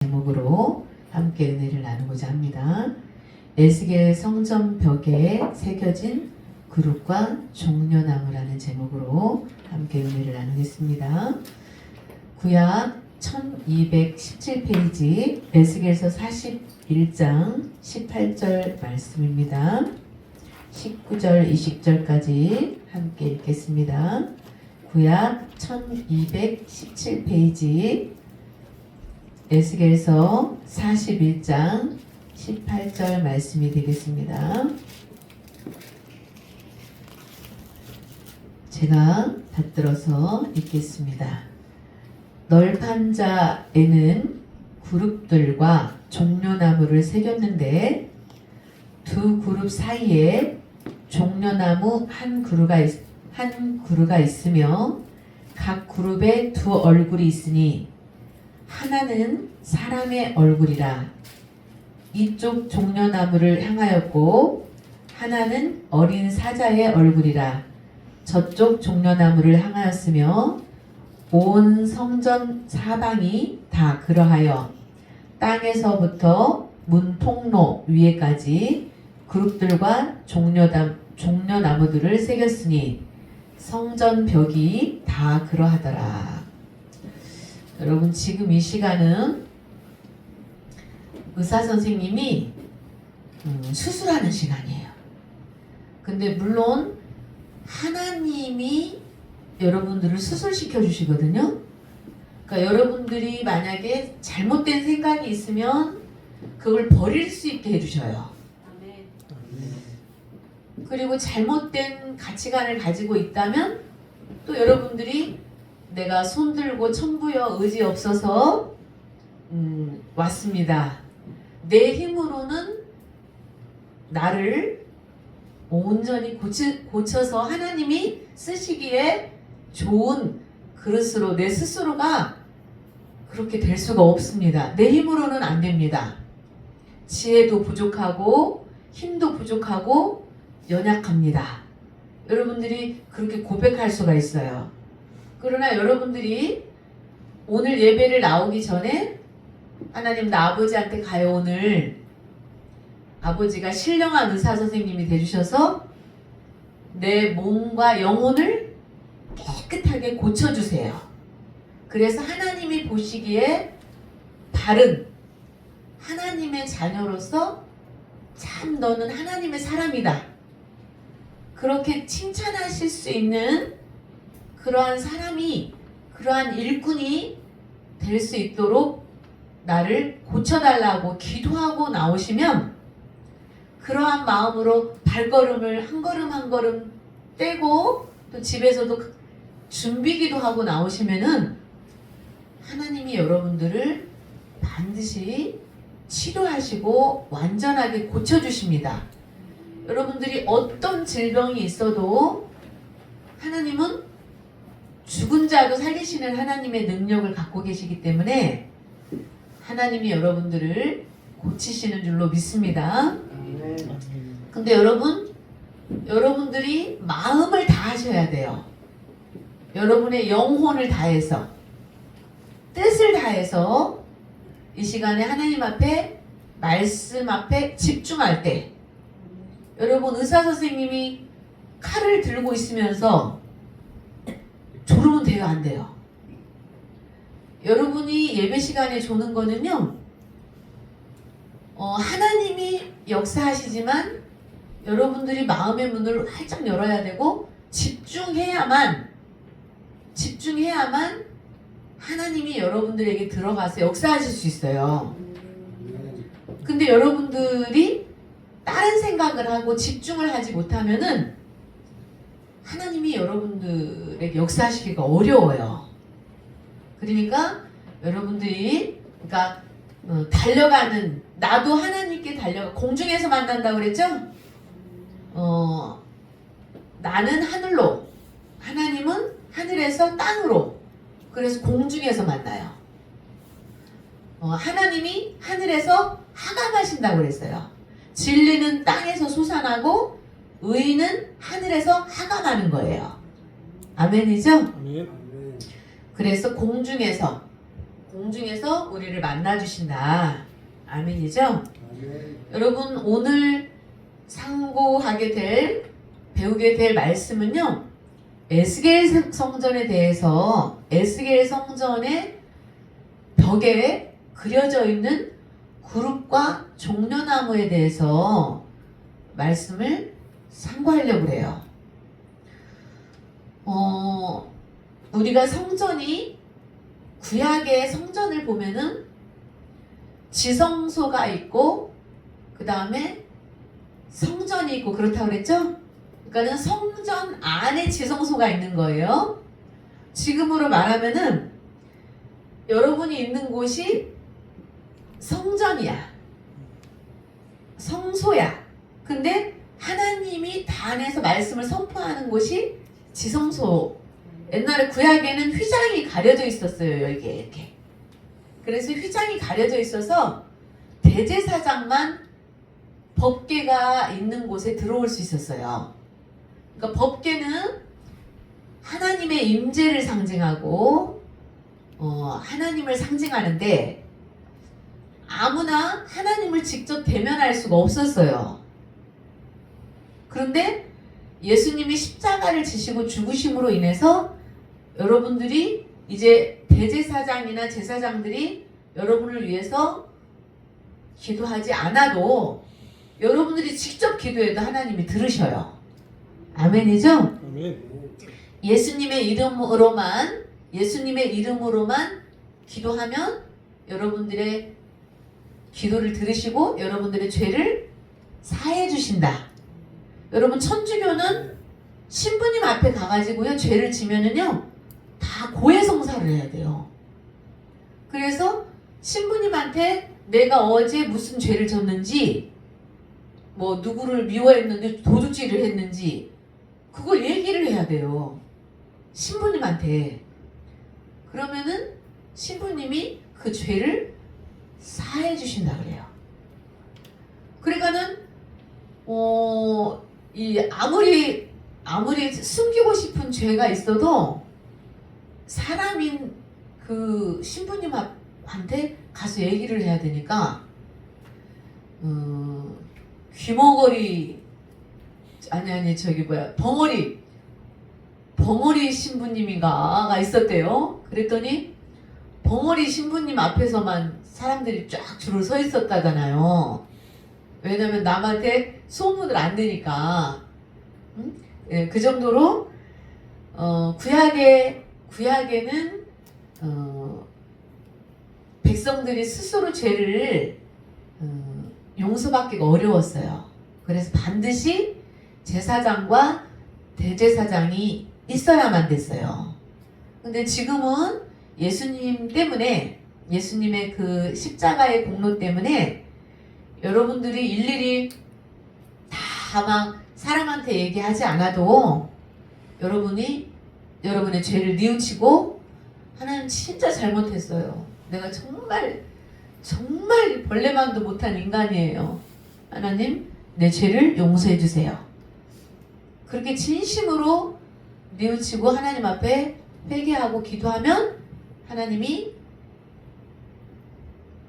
제목으로 함께 은혜를 나누고자 합니다. 에스겔 성전 벽에 새겨진 그룹과 종려나무라는 제목으로 함께 은혜를 나누겠습니다. 구약 1217페이지 에스겔서 41장 18절 말씀입니다. 19절 20절까지 함께 읽겠습니다. 구약 1217페이지 에스겔서 41장 18절 말씀이 되겠습니다. 제가 받들어서 읽겠습니다. 널판 자에는 그룹들과 종려나무를 새겼는데 두 그룹 사이에 종려나무 한 그루가 있으며 각 그룹에 두 얼굴이 있으니 하나는 사람의 얼굴이라. 이쪽 종려나무를 향하였고 하나는 어린 사자의 얼굴이라. 저쪽 종려나무를 향하였으며 온 성전 사방이 다 그러하여 땅에서부터 문 통로 위에까지 그룹들과 종려나무들을 새겼으니 성전 벽이 다 그러하더라. 여러분, 지금 이 시간은 의사 선생님이 수술하는 시간이에요. 근데 물론 하나님이 여러분들을 수술시켜 주시거든요. 그러니까 여러분들이 만약에 잘못된 생각이 있으면 그걸 버릴 수 있게 해주셔요. 그리고 잘못된 가치관을 가지고 있다면 또 여러분들이 내가 손들고 천부여 의지 없어서 왔습니다. 내 힘으로는 나를 온전히 고쳐서 하나님이 쓰시기에 좋은 그릇으로 내 스스로가 그렇게 될 수가 없습니다. 내 힘으로는 안 됩니다. 지혜도 부족하고 힘도 부족하고 연약합니다. 여러분들이 그렇게 고백할 수가 있어요. 그러나 여러분들이 오늘 예배를 나오기 전에 하나님, 나 아버지한테 가요. 오늘 아버지가 신령한 의사 선생님이 되주셔서 내 몸과 영혼을 깨끗하게 고쳐주세요. 그래서 하나님이 보시기에 바른 하나님의 자녀로서 참 너는 하나님의 사람이다. 그렇게 칭찬하실 수 있는 그러한 사람이, 그러한 일꾼이 될 수 있도록 나를 고쳐달라고 기도하고 나오시면 그러한 마음으로 발걸음을 한 걸음 한 걸음 떼고 또 집에서도 준비기도 하고 나오시면은 하나님이 여러분들을 반드시 치료하시고 완전하게 고쳐주십니다. 여러분들이 어떤 질병이 있어도 하나님은 죽은 자도 살리시는 하나님의 능력을 갖고 계시기 때문에 하나님이 여러분들을 고치시는 줄로 믿습니다. 근데 여러분들이 마음을 다하셔야 돼요. 여러분의 영혼을 다해서, 뜻을 다해서 이 시간에 하나님 앞에, 말씀 앞에 집중할 때, 여러분, 의사 선생님이 칼을 들고 있으면서 졸으면 돼요, 안 돼요? 여러분이 예배 시간에 조는 거는요, 하나님이 역사하시지만 여러분들이 마음의 문을 활짝 열어야 되고 집중해야만 하나님이 여러분들에게 들어가서 역사하실 수 있어요. 근데 여러분들이 다른 생각을 하고 집중을 하지 못하면은 하나님이 여러분들에게 역사하시기가 어려워요. 그러니까 여러분들이 달려가는, 나도 하나님께 공중에서 만난다고 그랬죠? 나는 하늘로, 하나님은 하늘에서 땅으로, 그래서 공중에서 만나요. 하나님이 하늘에서 하감하신다고 그랬어요. 진리는 땅에서 솟아나고 의는 하늘에서 하감하는 거예요. 아멘이죠? 아멘. 그래서 공중에서 공중에서 우리를 만나주신다. 아멘이죠? 여러분 오늘 상고하게 될 배우게 될 말씀은요. 에스겔 성전에 대해서 에스겔 성전의 벽에 그려져 있는 구룹과 종려나무에 대해서 말씀을 상고하려고 그래요. 우리가 성전이 구약의 성전을 보면은 지성소가 있고 그 다음에 성전이 있고 그렇다고 그랬죠? 그러니까는 성전 안에 지성소가 있는 거예요. 지금으로 말하면은 여러분이 있는 곳이 성전이야. 성소야. 근데 하나님이 단에서 말씀을 선포하는 곳이 지성소. 옛날에 구약에는 휘장이 가려져 있었어요. 여기에 이렇게. 그래서 휘장이 가려져 있어서 대제사장만 법궤가 있는 곳에 들어올 수 있었어요. 그러니까 법궤는 하나님의 임재를 상징하고 하나님을 상징하는데 아무나 하나님을 직접 대면할 수가 없었어요. 그런데 예수님이 십자가를 지시고 죽으심으로 인해서 여러분들이 이제 대제사장이나 제사장들이 여러분을 위해서 기도하지 않아도 여러분들이 직접 기도해도 하나님이 들으셔요. 아멘이죠? 아멘. 예수님의 이름으로만 기도하면 여러분들의 기도를 들으시고 여러분들의 죄를 사해 주신다. 여러분 천주교는 신부님 앞에 가가지고요 죄를 지면은요 다 고해성사를 해야 돼요. 그래서 신부님한테 내가 어제 무슨 죄를 졌는지 뭐 누구를 미워했는지 도둑질을 했는지 그걸 얘기를 해야 돼요. 신부님한테. 그러면은 신부님이 그 죄를 사해 주신다 그래요. 그러니까는 아무리 숨기고 싶은 죄가 있어도 사람인 그 신부님한테 가서 얘기를 해야 되니까 귀머거리 벙어리 신부님인가가 있었대요. 그랬더니 벙어리 신부님 앞에서만 사람들이 쫙 줄을 서 있었다잖아요. 왜냐면 남한테 소문을 안 내니까. 예, 그 정도로 구약에는 백성들이 스스로 죄를 용서받기가 어려웠어요. 그래서 반드시 제사장과 대제사장이 있어야만 됐어요. 근데 지금은 예수님 때문에 예수님의 그 십자가의 공로 때문에 여러분들이 일일이 다 막 사람한테 얘기하지 않아도 여러분이 여러분의 죄를 뉘우치고 하나님 진짜 잘못했어요. 내가 정말 벌레만도 못한 인간이에요. 하나님 내 죄를 용서해 주세요. 그렇게 진심으로 뉘우치고 하나님 앞에 회개하고 기도하면 하나님이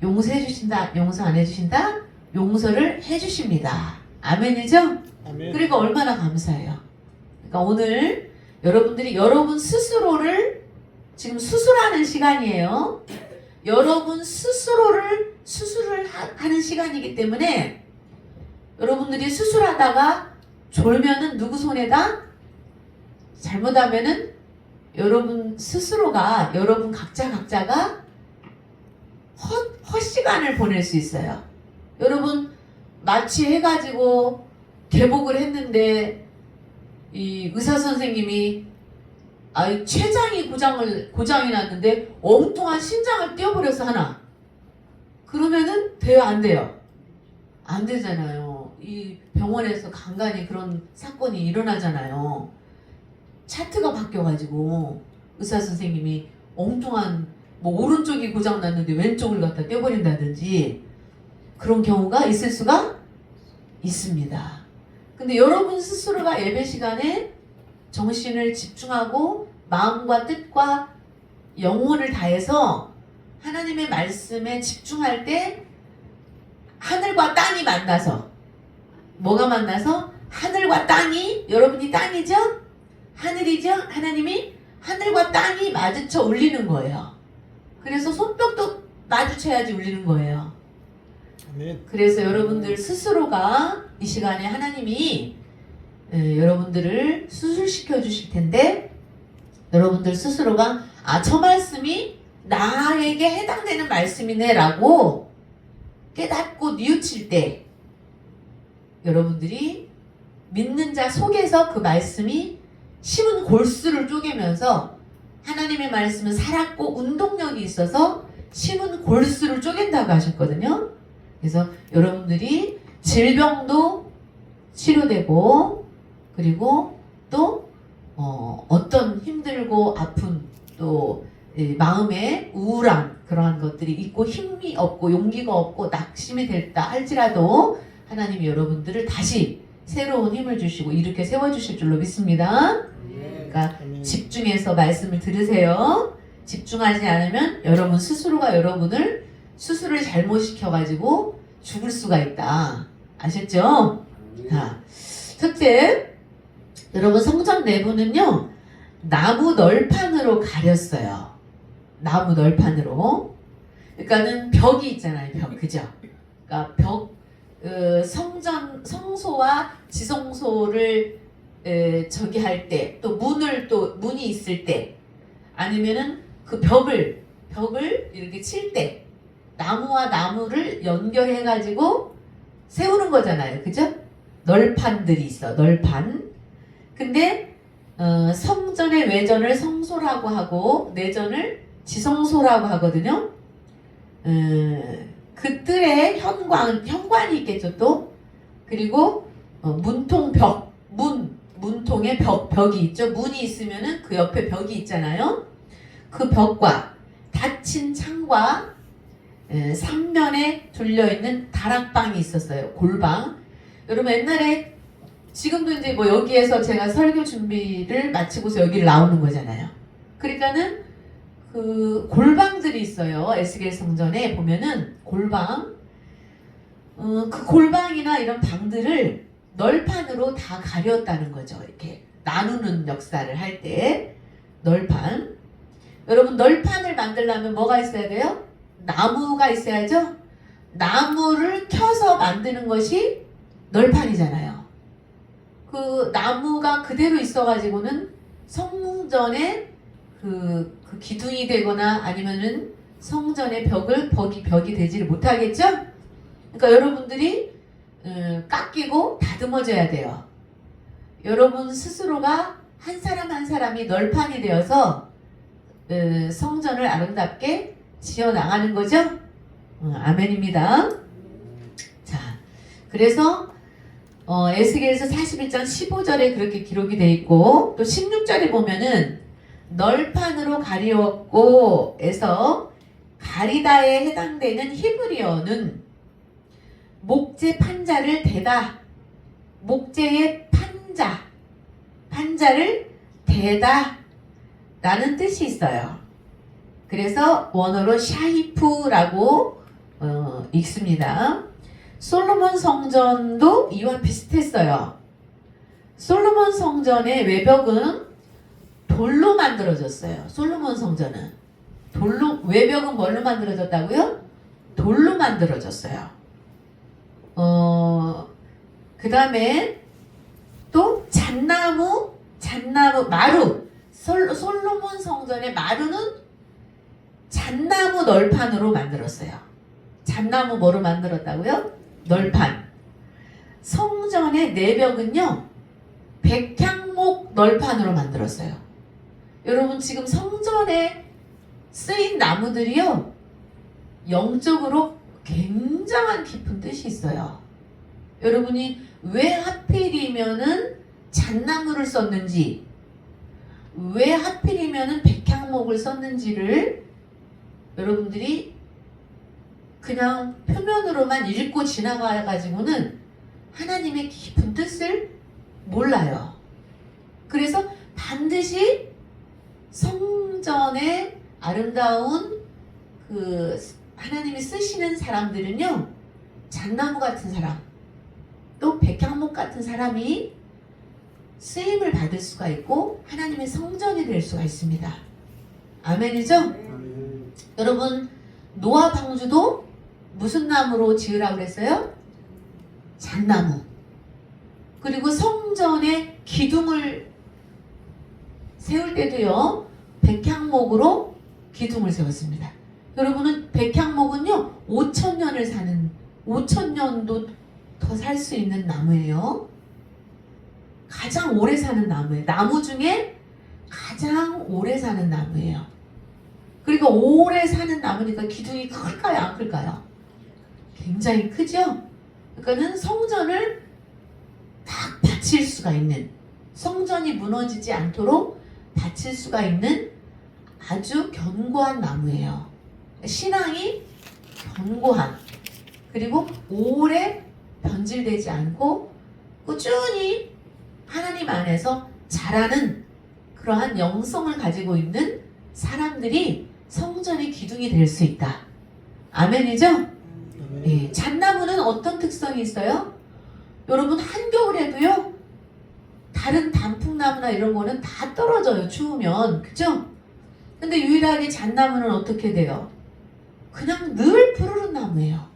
용서해 주신다. 용서 안 해주신다. 용서를 해주십니다. 아멘이죠? 아멘. 그러니까 얼마나 감사해요. 그러니까 오늘 여러분들이 여러분 스스로를 지금 수술하는 시간이에요. 여러분 스스로를 수술을 하는 시간이기 때문에 여러분들이 수술하다가 졸면은 누구 손에다? 잘못하면은 여러분 스스로가 여러분 각자가 헛시간을 보낼 수 있어요. 여러분 마취 해가지고 개복을 했는데 이 의사 선생님이 췌장이 고장이 났는데 엉뚱한 신장을 떼어버려서 하나. 그러면은 돼요, 안 돼요? 안 되잖아요. 이 병원에서 간간히 그런 사건이 일어나잖아요. 차트가 바뀌어가지고 의사 선생님이 엉뚱한 뭐 오른쪽이 고장 났는데 왼쪽을 갖다 떼어버린다든지 그런 경우가 있을 수가 있습니다. 근데 여러분 스스로가 예배 시간에 정신을 집중하고 마음과 뜻과 영혼을 다해서 하나님의 말씀에 집중할 때 하늘과 땅이 만나서 뭐가 만나서? 하늘과 땅이, 여러분이 땅이죠? 하늘이죠? 하나님이 하늘과 땅이 마주쳐 울리는 거예요. 그래서 손뼉도 마주쳐야지 울리는 거예요. 그래서 여러분들 스스로가 이 시간에 하나님이 여러분들을 수술시켜 주실 텐데, 여러분들 스스로가 저 말씀이 나에게 해당되는 말씀이네 라고 깨닫고 뉘우칠 때, 여러분들이 믿는 자 속에서 그 말씀이 심은 골수를 쪼개면서, 하나님의 말씀은 살았고 운동력이 있어서 심은 골수를 쪼갠다고 하셨거든요. 그래서 여러분들이 질병도 치료되고, 그리고 또 어떤 힘들고 아픈, 또 마음에 우울한 그러한 것들이 있고 힘이 없고 용기가 없고 낙심이 됐다 할지라도 하나님이 여러분들을 다시 새로운 힘을 주시고 일으켜 세워주실 줄로 믿습니다. 그러니까 집중해서 말씀을 들으세요. 집중하지 않으면 여러분 스스로가 여러분을 수술을 잘못 시켜가지고 죽을 수가 있다. 아셨죠? 자, 첫째, 여러분 성전 내부는요, 나무 널판으로 가렸어요. 나무 널판으로. 그러니까는 벽이 있잖아요, 벽. 그죠? 그러니까 벽, 성전, 성소와 지성소를 저기 할 때, 또 문이 있을 때, 아니면은 그 벽을 이렇게 칠 때, 나무와 나무를 연결해가지고 세우는 거잖아요. 그죠? 널판들이 있어, 널판. 근데, 성전의 외전을 성소라고 하고, 내전을 지성소라고 하거든요. 그 뜰에 현관이 있겠죠, 또. 그리고, 문통벽, 문통에 벽이 있죠. 문이 있으면은 그 옆에 벽이 있잖아요. 그 벽과 닫힌 창과 3면에 둘려있는 다락방이 있었어요. 골방. 여러분 옛날에, 지금도 이제 뭐 여기에서 제가 설교 준비를 마치고서 여기를 나오는 거잖아요. 그러니까는 그 골방들이 있어요. 에스겔 성전에 보면은 골방. 그 골방이나 이런 방들을 널판으로 다 가렸다는 거죠. 이렇게 나누는 역사를 할 때 널판. 여러분 널판을 만들려면 뭐가 있어야 돼요? 나무가 있어야죠. 나무를 켜서 만드는 것이 널판이잖아요. 그 나무가 그대로 있어가지고는 성전에 그 기둥이 되거나 아니면은 성전의 벽이 되지를 못하겠죠? 그러니까 여러분들이 깎이고 다듬어져야 돼요. 여러분 스스로가 한 사람 한 사람이 널판이 되어서 성전을 아름답게 지어나가는 거죠? 아멘입니다. 자, 그래서 에스겔서 41장 15절에 그렇게 기록이 되어 있고, 또 16절에 보면은 널판으로 가리웠고 에서 가리다에 해당되는 히브리어는 목재 판자를 대다, 목재의 판자를 대다 라는 뜻이 있어요. 그래서 원어로 샤히프라고 읽습니다. 솔로몬 성전도 이와 비슷했어요. 솔로몬 성전의 외벽은 돌로 만들어졌어요. 솔로몬 성전은 외벽은 뭘로 만들어졌다고요? 돌로 만들어졌어요. 그 다음에 또 마루. 솔로몬 성전의 마루는 잣나무 널판으로 만들었어요. 잣나무 뭐로 만들었다고요? 널판. 성전의 내벽은요, 백향목 널판으로 만들었어요. 여러분 지금 성전에 쓰인 나무들이요, 영적으로 굉장한 깊은 뜻이 있어요. 여러분이 왜 하필이면은 잣나무를 썼는지, 왜 하필이면은 백향목을 썼는지를 여러분들이 그냥 표면으로만 읽고 지나가가지고는 하나님의 깊은 뜻을 몰라요. 그래서 반드시 성전의 아름다운 하나님이 쓰시는 사람들은요, 잣나무 같은 사람, 또 백향목 같은 사람이 쓰임을 받을 수가 있고 하나님의 성전이 될 수가 있습니다. 아멘이죠? 여러분, 노아 방주도 무슨 나무로 지으라고 그랬어요? 잣나무. 그리고 성전에 기둥을 세울 때도요, 백향목으로 기둥을 세웠습니다. 여러분은 백향목은요 5,000년도 더 살 수 있는 나무예요. 가장 오래 사는 나무예요. 나무 중에 가장 오래 사는 나무예요. 그러니까 오래 사는 나무니까 기둥이 클까요, 안 클까요? 굉장히 크죠? 그러니까는 성전을 딱 받칠 수가 있는, 성전이 무너지지 않도록 받칠 수가 있는 아주 견고한 나무예요. 신앙이 견고한, 그리고 오래 변질되지 않고 꾸준히 하나님 안에서 자라는 그러한 영성을 가지고 있는 사람들이 성전의 기둥이 될 수 있다. 아멘이죠? 네, 잣나무는 어떤 특성이 있어요? 여러분, 한겨울에도요, 다른 단풍나무나 이런 거는 다 떨어져요, 추우면. 그죠? 근데 유일하게 잣나무는 어떻게 돼요? 그냥 늘 푸르른 나무예요.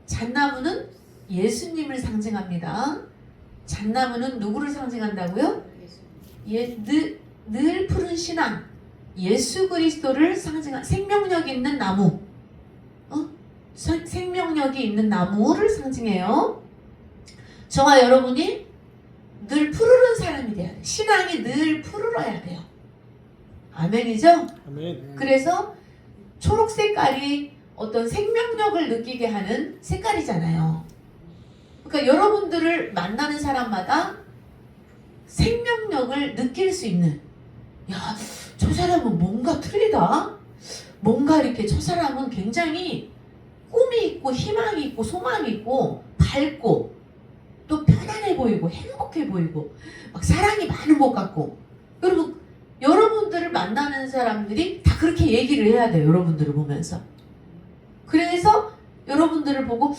잣나무는 예수님을 상징합니다. 잣나무는 누구를 상징한다고요? 늘 푸른 신앙, 예수 그리스도를 상징한 생명력 있는 나무, 생명력이 있는 나무를 상징해요. 저와 여러분이 늘 푸르른 사람이 돼야 돼요. 신앙이 늘 푸르러야 돼요. 아멘이죠? 아멘. 그래서 초록 색깔이 어떤 생명력을 느끼게 하는 색깔이잖아요. 그러니까 여러분들을 만나는 사람마다 생명력을 느낄 수 있는, 야, 저 사람은 뭔가 틀리다. 뭔가 이렇게 저 사람은 굉장히 꿈이 있고 희망이 있고 소망이 있고 밝고 또 편안해 보이고 행복해 보이고 막 사랑이 많은 것 같고. 여러분들을 만나는 사람들이 다 그렇게 얘기를 해야 돼요. 여러분들을 보면서. 그래서 여러분들을 보고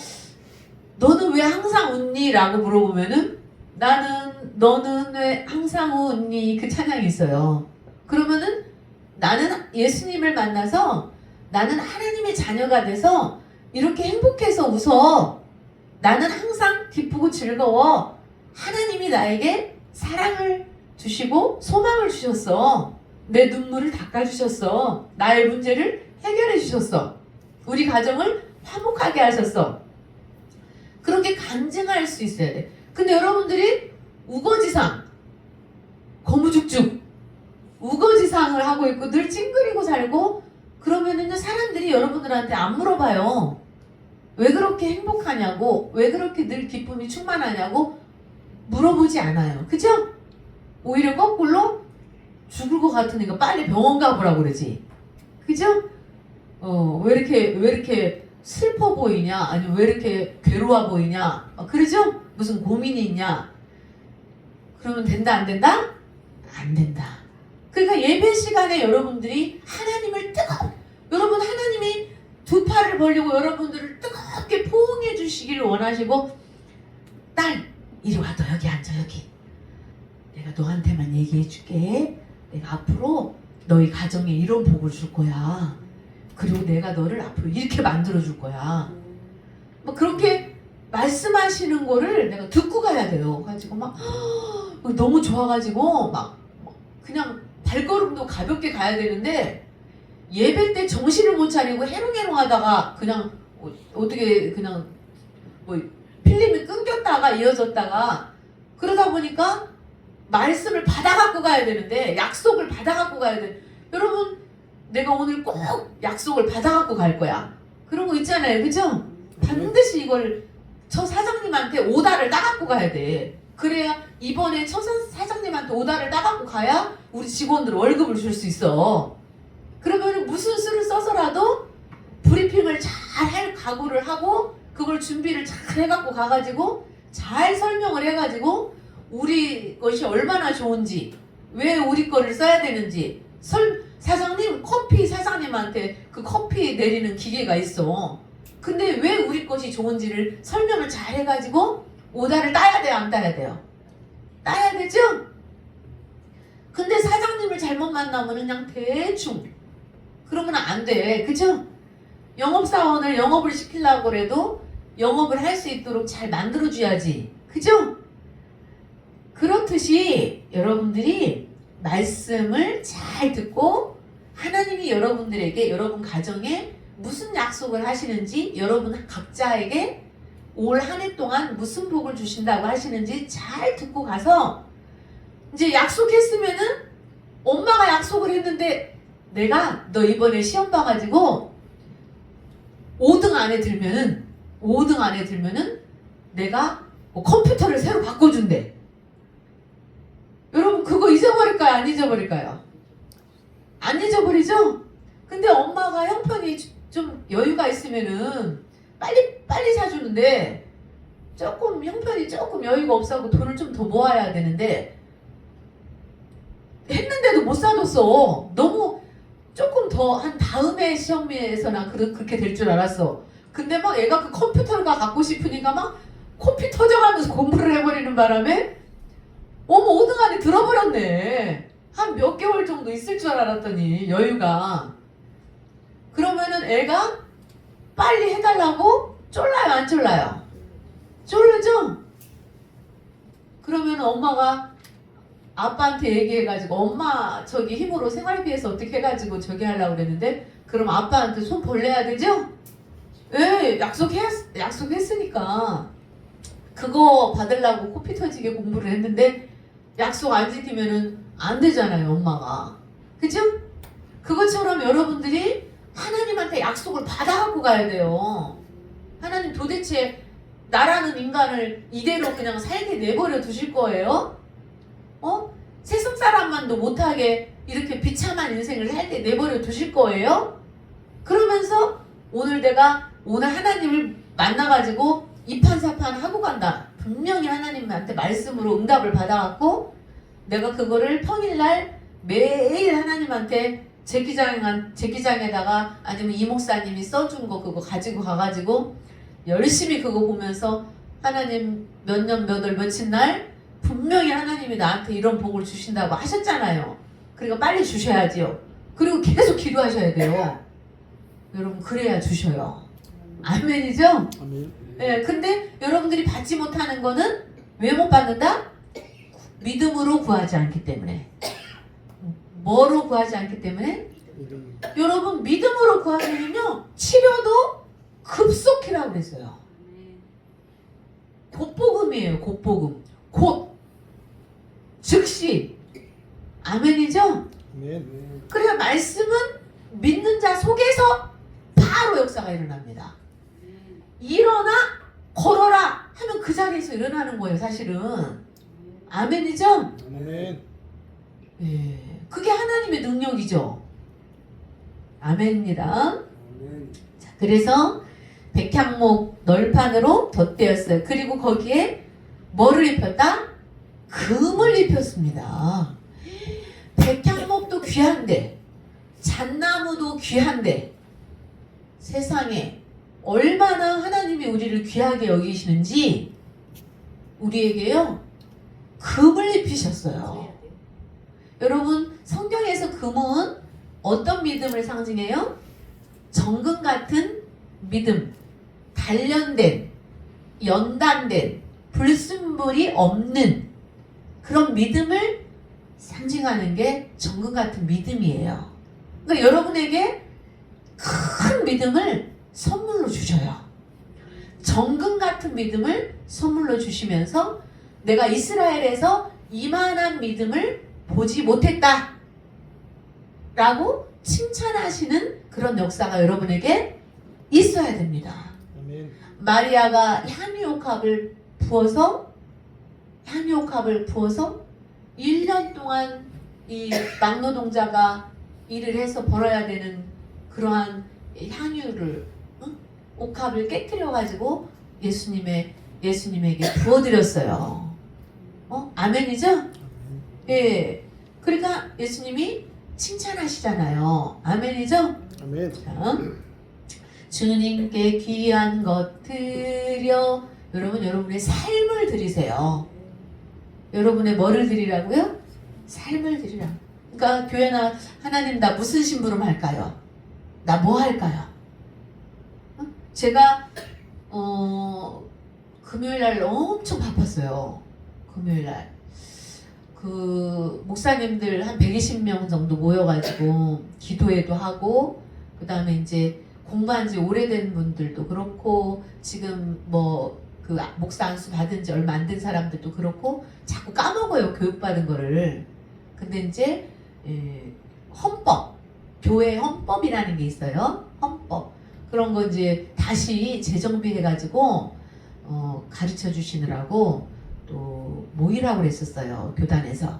너는 왜 항상 웃니? 라고 물어보면은 너는 왜 항상 웃니? 그 찬양이 있어요. 그러면은 나는 예수님을 만나서 나는 하나님의 자녀가 돼서 이렇게 행복해서 웃어. 나는 항상 기쁘고 즐거워. 하나님이 나에게 사랑을 주시고 소망을 주셨어. 내 눈물을 닦아주셨어. 나의 문제를 해결해 주셨어. 우리 가정을 화목하게 하셨어. 그렇게 간증할 수 있어야 돼. 근데 여러분들이 우거지상, 거무죽죽 우거지상을 하고 있고 늘 찡그리고 살고 그러면은 사람들이 여러분들한테 안 물어봐요. 왜 그렇게 행복하냐고, 왜 그렇게 늘 기쁨이 충만하냐고 물어보지 않아요. 그죠? 오히려 거꾸로 죽을 것 같으니까 빨리 병원 가보라고 그러지. 그죠? 왜 이렇게 슬퍼 보이냐? 아니면 왜 이렇게 괴로워 보이냐? 그러죠? 무슨 고민이 있냐? 그러면 된다, 안 된다? 안 된다. 그러니까 예배 시간에 여러분들이 하나님을 여러분 하나님이 두 팔을 벌리고 여러분들을 뜨겁게 포옹해 주시기를 원하시고, 딸, 이리 와, 너 여기 앉아, 여기. 내가 너한테만 얘기해 줄게. 내가 앞으로 너희 가정에 이런 복을 줄 거야. 그리고 내가 너를 앞으로 이렇게 만들어 줄 거야. 막 그렇게 말씀하시는 거를 내가 듣고 가야 돼요. 가지고 막 너무 좋아가지고 막 그냥 발걸음도 가볍게 가야 되는데 예배 때 정신을 못 차리고 해롱해롱하다가 그냥 어떻게 그냥 뭐 필름이 끊겼다가 이어졌다가 그러다 보니까 말씀을 받아갖고 가야 되는데, 약속을 받아갖고 가야 돼. 여러분, 내가 오늘 꼭 약속을 받아갖고 갈 거야. 그런 거 있잖아요. 그죠? 반드시 이걸 저 사장님한테 오다를 따갖고 가야 돼. 그래야 이번에 저 사장님한테 오다를 따갖고 가야 우리 직원들 월급을 줄 수 있어. 그러면 무슨 수를 써서라도 브리핑을 잘 할 각오를 하고 그걸 준비를 잘 해갖고 가가지고 잘 설명을 해가지고 우리 것이 얼마나 좋은지, 왜 우리 거를 써야 되는지 사장님 커피 사장님한테 그 커피 내리는 기계가 있어. 근데 왜 우리 것이 좋은지를 설명을 잘 해가지고 오다를 따야 돼요, 안 따야 돼요? 따야 되죠? 근데 사장님을 잘못 만나면 그냥 대충 그러면 안 돼, 그죠? 영업사원을 영업을 시키려고 해도 영업을 할 수 있도록 잘 만들어줘야지, 그죠? 그렇듯이 여러분들이 말씀을 잘 듣고 하나님이 여러분들에게 여러분 가정에 무슨 약속을 하시는지, 여러분 각자에게 올 한 해 동안 무슨 복을 주신다고 하시는지 잘 듣고 가서 이제 약속했으면은 엄마가 약속을 했는데 내가 너 이번에 시험 봐가지고 5등 안에 들면은 내가 뭐 컴퓨터를 새로 바꿔준대. 여러분 그거 잊어버릴까요? 안 잊어버릴까요? 안 잊어버리죠? 근데 엄마가 형편이 좀 여유가 있으면은 빨리 사주는데 조금 형편이 조금 여유가 없어서 돈을 좀 더 모아야 되는데 했는데도 못 사줬어. 너무 조금 더 한 다음에 시험에서나 그렇게 될 줄 알았어. 근데 막 얘가 그 컴퓨터가 갖고 싶으니까 막 코피 터져가면서 공부를 해버리는 바람에 어머 5등 안에 들어버렸네. 한 몇 개월 정도 있을 줄 알았더니 여유가. 그러면은 애가 빨리 해달라고 쫄라요, 안 쫄라요? 쫄르죠? 그러면 엄마가 아빠한테 얘기해가지고 엄마 저기 힘으로 생활비에서 어떻게 해가지고 저기 하려고 그랬는데 그럼 아빠한테 손 벌려야 되죠? 예, 약속했으니까 그거 받으려고 코피 터지게 공부를 했는데 약속 안 지키면은 안 되잖아요, 엄마가. 그죠? 그것처럼 여러분들이 하나님한테 약속을 받아갖고 가야 돼요. 하나님 도대체 나라는 인간을 이대로 그냥 살게 내버려 두실 거예요? 세상 사람만도 못하게 이렇게 비참한 인생을 살게 내버려 두실 거예요? 그러면서 오늘 하나님을 만나가지고 이판사판 하고 간다. 분명히 하나님한테 말씀으로 응답을 받아갖고 내가 그거를 평일날 매일 하나님한테 제기장에다가 아니면 이 목사님이 써준 거 그거 가지고 가가지고 열심히 그거 보면서 하나님 몇 년 몇 월 며칠 날 분명히 하나님이 나한테 이런 복을 주신다고 하셨잖아요. 그러니까 빨리 주셔야지요. 그리고 계속 기도하셔야 돼요. 여러분 그래야 주셔요. 아멘이죠? 아멘. 네, 근데 여러분들이 받지 못하는 거는 왜 못 받는다? 믿음으로 구하지 않기 때문에. 뭐로 구하지 않기 때문에? 여러분 믿음으로 구하면요 치료도 급속히라고 그랬어요. 곧복음이에요. 곧복음. 곧 즉시. 아멘이죠? 아멘. 그래서 말씀은 믿는 자 속에서 바로 역사가 일어납니다. 일어나 걸어라 하면 그 자리에서 일어나는 거예요, 사실은. 아멘이죠? 아멘. 예, 그게 하나님의 능력이죠. 아멘입니다. 아멘. 자, 그래서 백향목 널판으로 덧대었어요. 그리고 거기에 뭐를 입혔다? 금을 입혔습니다. 백향목도 귀한데, 잣나무도 귀한데, 세상에 얼마나 하나님이 우리를 귀하게 여기시는지 우리에게요 금을 입히셨어요. 여러분 성경에서 금은 어떤 믿음을 상징해요? 정금 같은 믿음, 단련된, 연단된, 불순물이 없는 그런 믿음을 상징하는 게 정금 같은 믿음이에요. 그러니까 여러분에게 큰 믿음을 선물로 주셔요. 정금 같은 믿음을 선물로 주시면서 내가 이스라엘에서 이만한 믿음을 보지 못했다 라고 칭찬하시는 그런 역사가 여러분에게 있어야 됩니다. 아멘. 마리아가 향유옥합을 부어서 1년 동안 이 막노동자가 일을 해서 벌어야 되는 그러한 향유를 옥합을 깨뜨려 가지고 예수님에게 부어드렸어요. 아멘이죠? 예. 그러니까 예수님이 칭찬하시잖아요. 아멘이죠? 아멘. 자, 주님께 귀한 것 드려. 여러분, 여러분의 삶을 드리세요. 여러분의 뭐를 드리라고요? 삶을 드리라. 그러니까 교회나 하나님 나 무슨 심부름 할까요? 나 뭐 할까요? 제가 금요일날 엄청 바빴어요. 금요일날 그 목사님들 한 120명 정도 모여가지고 기도회도 하고, 그 다음에 이제 공부한 지 오래된 분들도 그렇고, 지금 뭐 그 목사 안수 받은 지 얼마 안 된 사람들도 그렇고, 자꾸 까먹어요, 교육받은 거를. 근데 이제 헌법, 교회 헌법이라는 게 있어요. 헌법. 그런 거 이제 다시 재정비해가지고 가르쳐 주시느라고 또 모이라고 그랬었어요, 교단에서.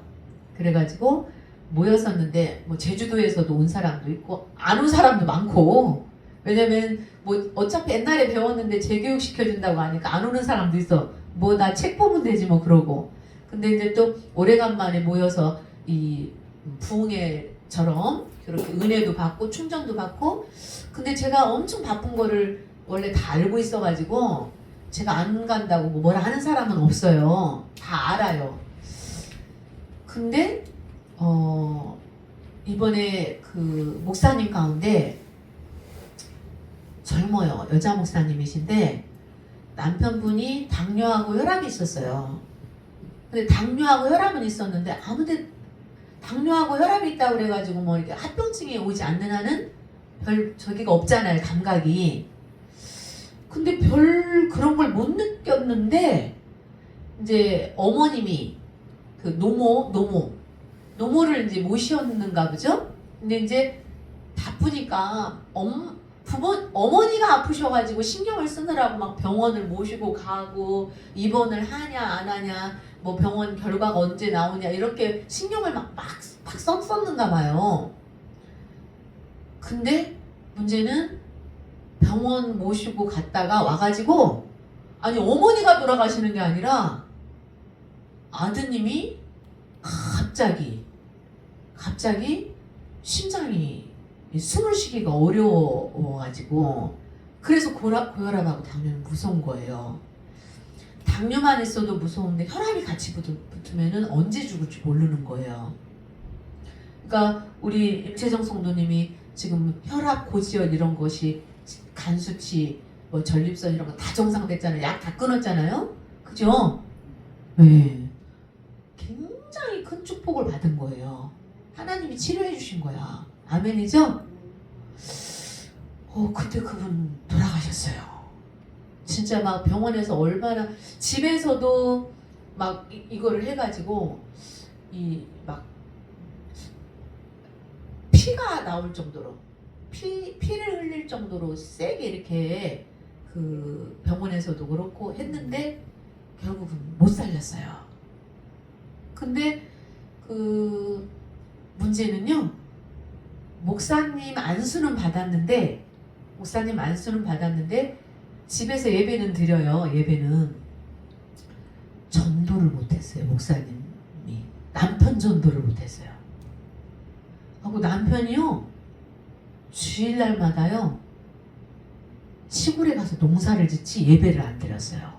그래가지고 모였었는데, 뭐 제주도에서도 온 사람도 있고 안 온 사람도 많고, 왜냐면 뭐 어차피 옛날에 배웠는데 재교육 시켜준다고 하니까 안 오는 사람도 있어. 뭐 나 책 보면 되지 뭐 그러고. 근데 이제 또 오래간만에 모여서 이 부흥회처럼 그렇게 은혜도 받고 충전도 받고. 근데 제가 엄청 바쁜 거를 원래 다 알고 있어가지고 제가 안 간다고 뭐 뭐라 하는 사람은 없어요. 다 알아요. 근데 이번에 그 목사님 가운데 젊어요. 여자 목사님이신데 남편분이 당뇨하고 혈압이 있었어요. 근데 당뇨하고 혈압은 있었는데 아무데 당뇨하고 혈압이 있다고 그래가지고 뭐 이렇게 합병증이 오지 않는 한은 별 저기가 없잖아요, 감각이. 근데 별 그런 걸 못 느꼈는데 이제 어머님이 그 노모를 이제 모셨는가 보죠. 근데 이제 바쁘니까 어머니가 아프셔가지고 신경을 쓰느라고 막 병원을 모시고 가고, 입원을 하냐 안 하냐, 뭐 병원 결과가 언제 나오냐, 이렇게 신경을 막 썼는가 봐요. 근데 문제는 병원 모시고 갔다가 와가지고, 아니 어머니가 돌아가시는 게 아니라 아드님이 갑자기 심장이 숨을 쉬기가 어려워가지고, 그래서 고혈압하고 당뇨는 무서운 거예요. 당뇨만 있어도 무서운데 혈압이 같이 붙으면은 언제 죽을지 모르는 거예요. 그러니까 우리 임채정 성도님이 지금 혈압, 고지혈 이런 것이, 간 수치, 뭐 전립선 이런 거 다 정상됐잖아요. 약 다 끊었잖아요. 그죠? 네. 굉장히 큰 축복을 받은 거예요. 하나님이 치료해 주신 거야. 아멘이죠? 그때 그분 돌아가셨어요. 진짜 막 병원에서 얼마나, 집에서도 막 이거를 해가지고 막 피가 나올 정도로, 피를 흘릴 정도로 세게 이렇게 그 병원에서도 그렇고 했는데 결국은 못 살렸어요. 근데 그 문제는요, 목사님 안수는 받았는데 집에서 예배는 드려요. 예배는 전도를 못했어요. 목사님이 남편 전도를 못했어요. 하고 남편이요, 주일날마다요 시골에 가서 농사를 짓지 예배를 안 드렸어요.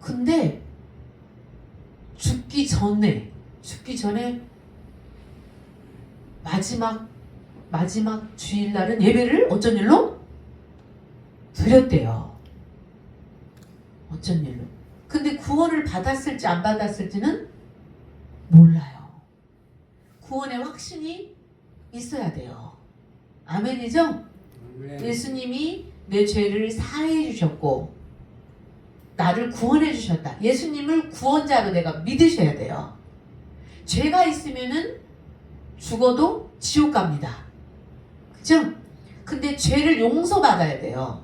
근데 죽기 전에 마지막 주일날은 예배를 어쩐 일로 드렸대요. 어쩐 일로. 근데 구원을 받았을지 안 받았을지는 몰라요. 구원의 확신이 있어야 돼요. 아멘이죠? 아멘. 예수님이 내 죄를 사해 주셨고 나를 구원해 주셨다. 예수님을 구원자로 내가 믿으셔야 돼요. 죄가 있으면은 죽어도 지옥 갑니다. 그죠? 근데 죄를 용서받아야 돼요.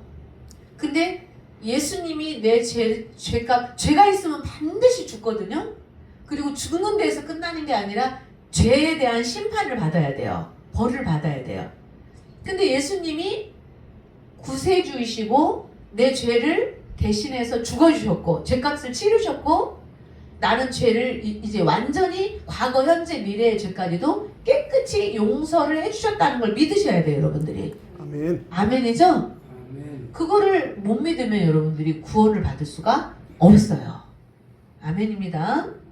근데 예수님이 내 죄가 있으면 반드시 죽거든요. 그리고 죽는 데에서 끝나는 게 아니라 죄에 대한 심판을 받아야 돼요. 벌을 받아야 돼요. 근데 예수님이 구세주이시고 내 죄를 대신해서 죽어주셨고 죄값을 치르셨고 나는 죄를 이제 완전히 과거, 현재, 미래의 죄까지도 깨끗이 용서를 해주셨다는 걸 믿으셔야 돼요, 여러분들이. 아멘. 아멘이죠? 아멘. 그거를 못 믿으면 여러분들이 구원을 받을 수가 없어요. 아멘입니다.